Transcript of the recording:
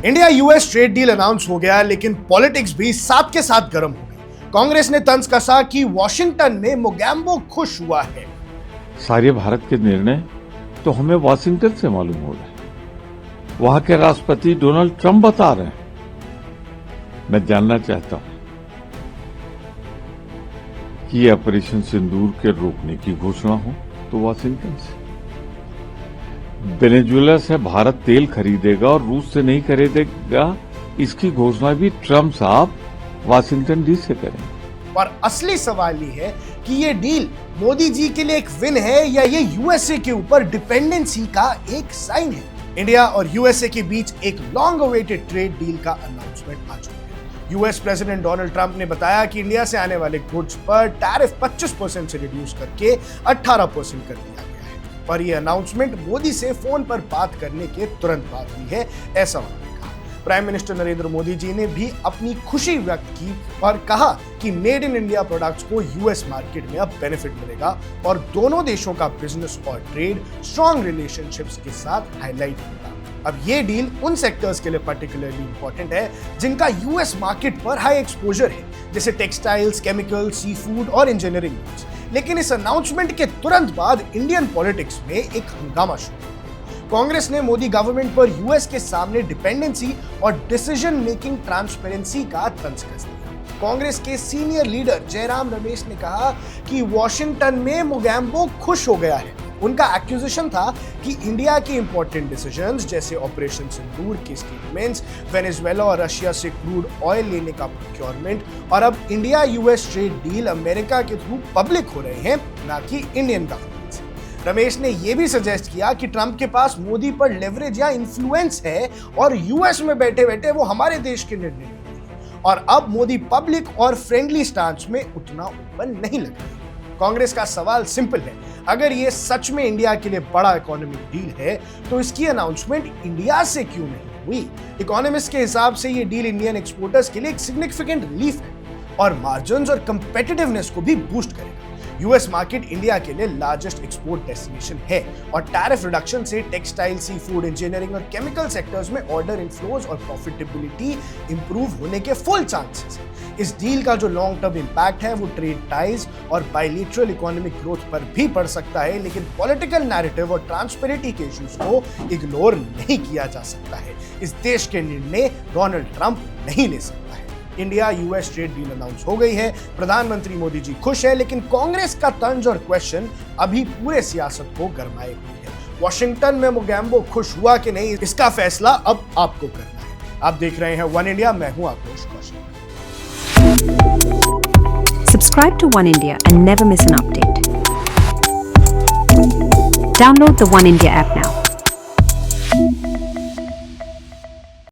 India US trade deal announce हो गया, लेकिन पॉलिटिक्स भी साथ के साथ गर्म हो गई। कांग्रेस ने तंज कसा कि वॉशिंगटन में मोगैम्बो खुश हुआ है। सारे भारत के निर्णय तो हमें वाशिंगटन से मालूम हो रहे हैं। वहां के राष्ट्रपति डोनाल्ड ट्रंप बता रहे हैं। मैं जानना चाहता हूं कि ऑपरेशन सिंदूर के रोकने की घोषणा हो तो वाशिंगटन से, वेनेजुएला से भारत तेल खरीदेगा और रूस से नहीं खरीदेगा, इसकी घोषणा भी ट्रंप साहब वाशिंगटन डी से करेंगे। और असली सवाल ये है कि ये डील मोदी जी के लिए एक विन है या ये यूएसए के ऊपर डिपेंडेंसी का एक साइन है। इंडिया और यूएसए के बीच एक लॉन्ग अवेटेड ट्रेड डील का अनाउंसमेंट आ चुका है। यूएस प्रेसिडेंट डोनाल्ड ट्रंप ने बताया कि इंडिया से आने वाले गुड्स पर टैरिफ 25% से रिड्यूस करके 18% कर दिया गया है। और ये अनाउंसमेंट मोदी से फोन पर बात करने के तुरंत बाद हुई है, ऐसा उन्होंने कहा। प्राइम मिनिस्टर नरेंद्र मोदी जी ने भी अपनी खुशी व्यक्त की और कहा कि मेड इन इंडिया प्रोडक्ट्स को यूएस मार्केट में अब बेनिफिट मिलेगा और दोनों देशों का बिजनेस और ट्रेड स्ट्रॉन्ग रिलेशनशिप्स के साथ हाईलाइट होगा। अब ये डील उन सेक्टर्स के लिए पर्टिकुलरली इंपॉर्टेंट है जिनका यूएस मार्केट पर हाई एक्सपोजर है, जैसे टेक्सटाइल्स, केमिकल, सी फूड और इंजीनियरिंग गुड्स। लेकिन इस अनाउंसमेंट के तुरंत बाद इंडियन पॉलिटिक्स में एक हंगामा शुरू हुआ। कांग्रेस ने मोदी गवर्नमेंट पर यूएस के सामने डिपेंडेंसी और डिसीजन मेकिंग ट्रांसपेरेंसी का तंज कस दिया। कांग्रेस के सीनियर लीडर जयराम रमेश ने कहा कि वॉशिंगटन में मोगैम्बो खुश हो गया है। उनका एक्यूजेशन था कि इंडिया के इंपॉर्टेंट डिसीजंस जैसे ऑपरेशन सिंदूर के स्टेटमेंट्स, वेनेजुएला और रशिया से क्रूड ऑयल लेने का प्रोक्योरमेंट और अब India US trade deal America के थ्रू पब्लिक हो रहे हैं, ना कि इंडियन गवर्नमेंट से। रमेश ने यह भी सजेस्ट किया कि ट्रंप के पास मोदी पर लेवरेज या इन्फ्लुएंस है और यूएस में बैठे बैठे वो हमारे देश के निर्णय लेते हैं और अब मोदी पब्लिक और फ्रेंडली स्टांस में उतना ओपन नहीं लग रहे। कांग्रेस का सवाल सिंपल है, अगर ये सच में इंडिया के लिए बड़ा इकोनॉमिक डील है तो इसकी अनाउंसमेंट इंडिया से क्यों नहीं हुई? इकोनॉमिस्ट के हिसाब से ये डील इंडियन एक्सपोर्टर्स के लिए एक सिग्निफिकेंट रिलीफ है और मार्जिन्स और कंपेटिटिवनेस को भी बूस्ट करेगा। यूएस मार्केट इंडिया के लिए लार्जेस्ट एक्सपोर्ट डेस्टिनेशन है और टैरिफ रिडक्शन से टेक्सटाइल, सी फूड, इंजीनियरिंग और केमिकल सेक्टर्स में ऑर्डर इनफ्लोज और प्रॉफिटेबिलिटी इंप्रूव होने के फुल चांसेस हैं। इस डील का जो लॉन्ग टर्म इंपैक्ट है वो ट्रेड टाइज और बायलैटरल इकोनॉमिक ग्रोथ पर भी पड़ सकता है, लेकिन पॉलिटिकल नैरेटिव और ट्रांसपेरेंसी के इश्यूज को इग्नोर नहीं किया जा सकता है। इस देश के निर्णय डोनाल्ड ट्रंप नहीं ले सकता है। India US trade deal announce हो गई है, प्रधानमंत्री मोदी जी खुश है, लेकिन कांग्रेस का तंज और क्वेश्चन अभी पूरे सियासत को गरमाए हुए है। वॉशिंगटन में मोगैम्बो खुश हुआ कि नहीं, इसका फैसला अब आपको करना है। आप देख रहे हैं वन इंडिया, मैं हूं आकाश Kaushik. Subscribe to One India and never miss an update. Download the One India app now.